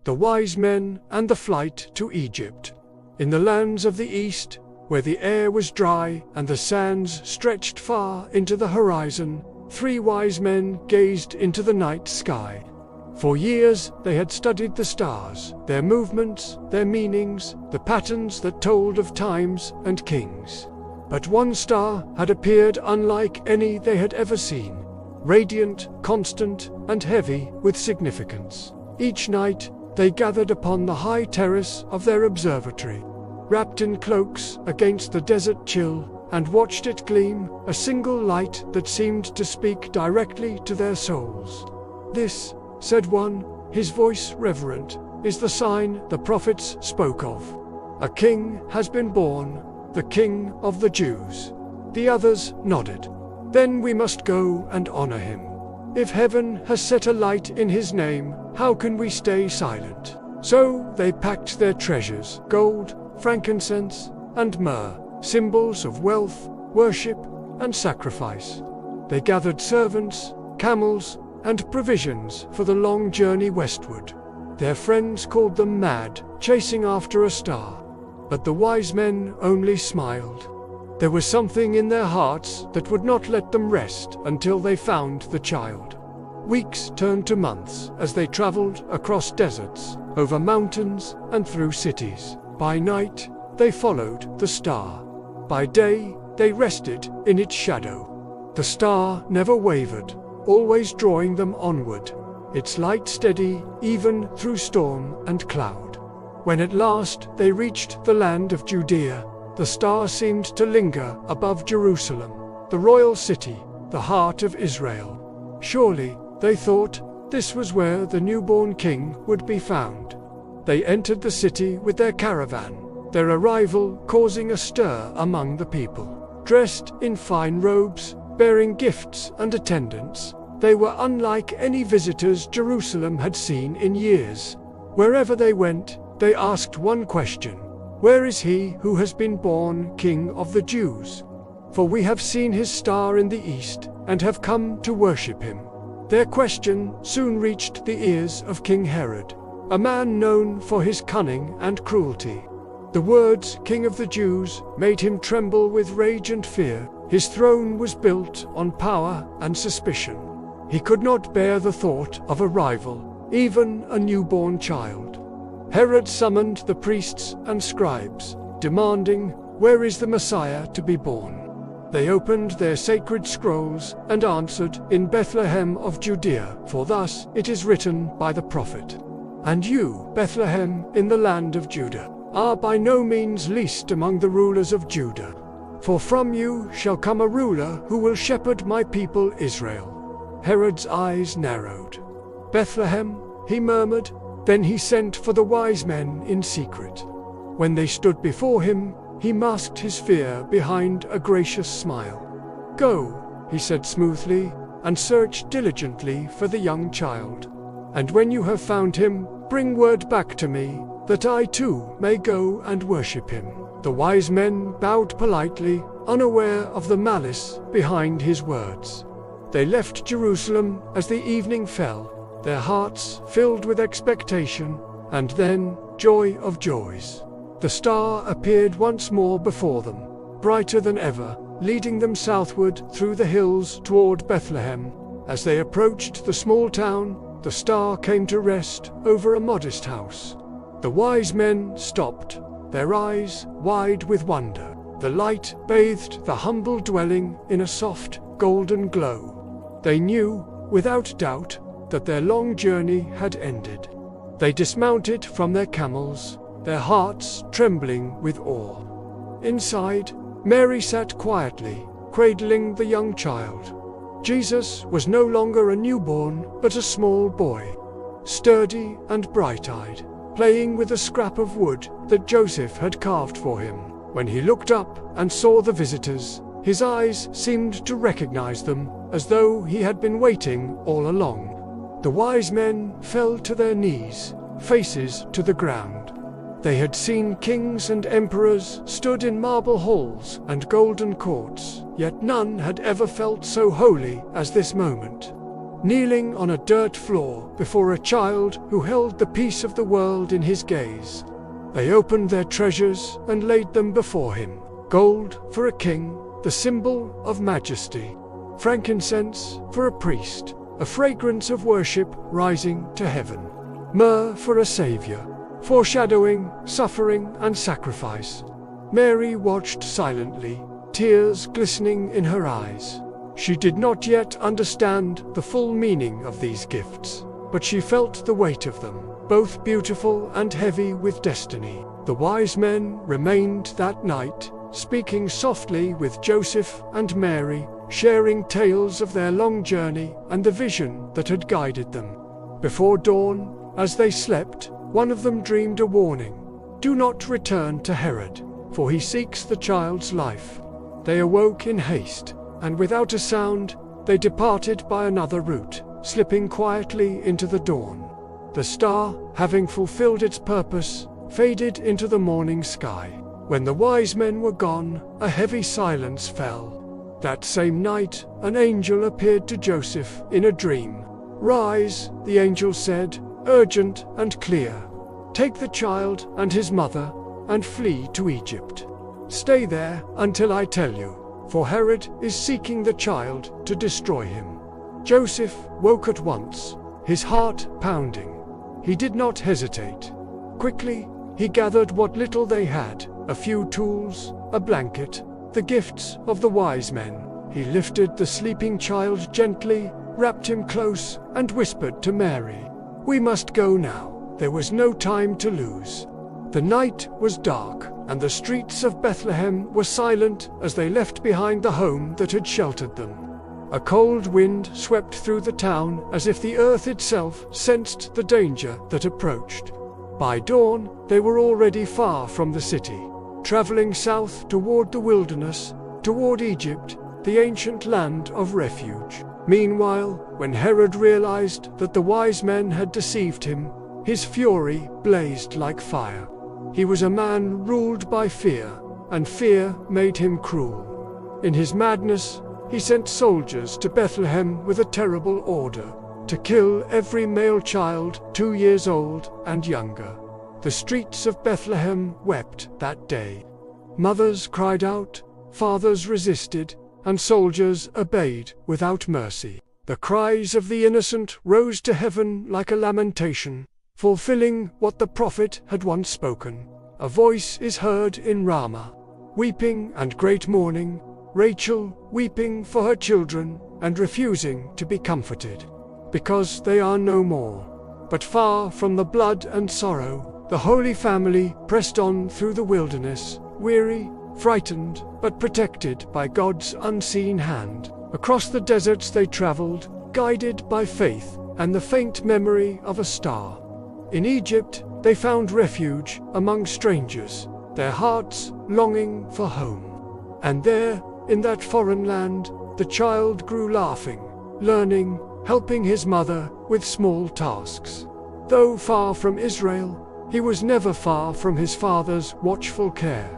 the wise men and the flight to Egypt. In the lands of the east, where the air was dry and the sands stretched far into the horizon, 3 wise men gazed into the night sky. For years they had studied the stars, their movements, their meanings, the patterns that told of times and kings. But one star had appeared unlike any they had ever seen, radiant, constant, and heavy with significance. Each night they gathered upon the high terrace of their observatory, wrapped in cloaks against the desert chill, and watched it gleam, a single light that seemed to speak directly to their souls. "This," said one, his voice reverent, "is the sign the prophets spoke of. A king has been born, the King of the Jews." The others nodded. "Then we must go and honor him. If heaven has set a light in his name, how can we stay silent?" So they packed their treasures, gold, frankincense, and myrrh, symbols of wealth, worship, and sacrifice. They gathered servants, camels, and provisions for the long journey westward. Their friends called them mad, chasing after a star. But the wise men only smiled. There was something in their hearts that would not let them rest until they found the child. Weeks turned to months as they traveled across deserts, over mountains, and through cities. By night, they followed the star. By day, they rested in its shadow. The star never wavered, always drawing them onward, its light steady even through storm and cloud. When at last they reached the land of Judea, the star seemed to linger above Jerusalem, the royal city, the heart of Israel. Surely, they thought, this was where the newborn king would be found. They entered the city with their caravan, their arrival causing a stir among the people. Dressed in fine robes, bearing gifts and attendants, they were unlike any visitors Jerusalem had seen in years. Wherever they went, they asked one question: "Where is he who has been born King of the Jews? For we have seen his star in the east, and have come to worship him." Their question soon reached the ears of King Herod, a man known for his cunning and cruelty. The words "King of the Jews" made him tremble with rage and fear. His throne was built on power and suspicion. He could not bear the thought of a rival, even a newborn child. Herod summoned the priests and scribes, demanding, "Where is the Messiah to be born?" They opened their sacred scrolls and answered, "In Bethlehem of Judea, for thus it is written by the prophet. And you, Bethlehem, in the land of Judah, are by no means least among the rulers of Judah. For from you shall come a ruler who will shepherd my people Israel." Herod's eyes narrowed. "Bethlehem," he murmured. Then he sent for the wise men in secret. When they stood before him, he masked his fear behind a gracious smile. "Go," he said smoothly, "and search diligently for the young child. And when you have found him, bring word back to me, that I too may go and worship him." The wise men bowed politely, unaware of the malice behind his words. They left Jerusalem as the evening fell, their hearts filled with expectation, and then joy of joys. The star appeared once more before them, brighter than ever, leading them southward through the hills toward Bethlehem. As they approached the small town, the star came to rest over a modest house. The wise men stopped, their eyes wide with wonder. The light bathed the humble dwelling in a soft, golden glow. They knew, without doubt, that their long journey had ended. They dismounted from their camels, their hearts trembling with awe. Inside, Mary sat quietly, cradling the young child. Jesus was no longer a newborn, but a small boy, sturdy and bright-eyed, playing with a scrap of wood that Joseph had carved for him. When he looked up and saw the visitors, his eyes seemed to recognize them, as though he had been waiting all along. The wise men fell to their knees, faces to the ground. They had seen kings and emperors stood in marble halls and golden courts, yet none had ever felt so holy as this moment. kneeling on a dirt floor before a child who held the peace of the world in his gaze. They opened their treasures and laid them before him. Gold for a king, the symbol of majesty. Frankincense for a priest, a fragrance of worship rising to heaven. Myrrh for a savior, foreshadowing suffering and sacrifice. Mary watched silently, tears glistening in her eyes. She did not yet understand the full meaning of these gifts, but she felt the weight of them, both beautiful and heavy with destiny. The wise men remained that night, speaking softly with Joseph and Mary, sharing tales of their long journey and the vision that had guided them. Before dawn, as they slept, one of them dreamed a warning. "Do not return to Herod, for he seeks the child's life." They awoke in haste, and without a sound, they departed by another route, slipping quietly into the dawn. The star, having fulfilled its purpose, faded into the morning sky. When the wise men were gone, a heavy silence fell. That same night, an angel appeared to Joseph in a dream. "Rise," the angel said, urgent and clear. "Take the child and his mother, and flee to Egypt. Stay there until I tell you, for Herod is seeking the child to destroy him." Joseph woke at once, his heart pounding. He did not hesitate. Quickly, he gathered what little they had, a few tools, a blanket, the gifts of the wise men. He lifted the sleeping child gently, wrapped him close, and whispered to Mary, "We must go now." There was no time to lose. The night was dark, and the streets of Bethlehem were silent as they left behind the home that had sheltered them. A cold wind swept through the town as if the earth itself sensed the danger that approached. By dawn, they were already far from the city, traveling south toward the wilderness, toward Egypt, the ancient land of refuge. Meanwhile, when Herod realized that the wise men had deceived him, his fury blazed like fire. He was a man ruled by fear, and fear made him cruel. In his madness, he sent soldiers to Bethlehem with a terrible order to kill every male child 2 years old and younger. The streets of Bethlehem wept that day. Mothers cried out, fathers resisted, and soldiers obeyed without mercy. The cries of the innocent rose to heaven like a lamentation, fulfilling what the prophet had once spoken. A voice is heard in Ramah, weeping and great mourning, Rachel weeping for her children and refusing to be comforted, because they are no more. But far from the blood and sorrow, the Holy Family pressed on through the wilderness, weary, frightened, but protected by God's unseen hand. Across the deserts they traveled, guided by faith and the faint memory of a star. In Egypt, they found refuge among strangers, their hearts longing for home. And there, in that foreign land, the child grew laughing, learning, helping his mother with small tasks. Though far from Israel, he was never far from his father's watchful care.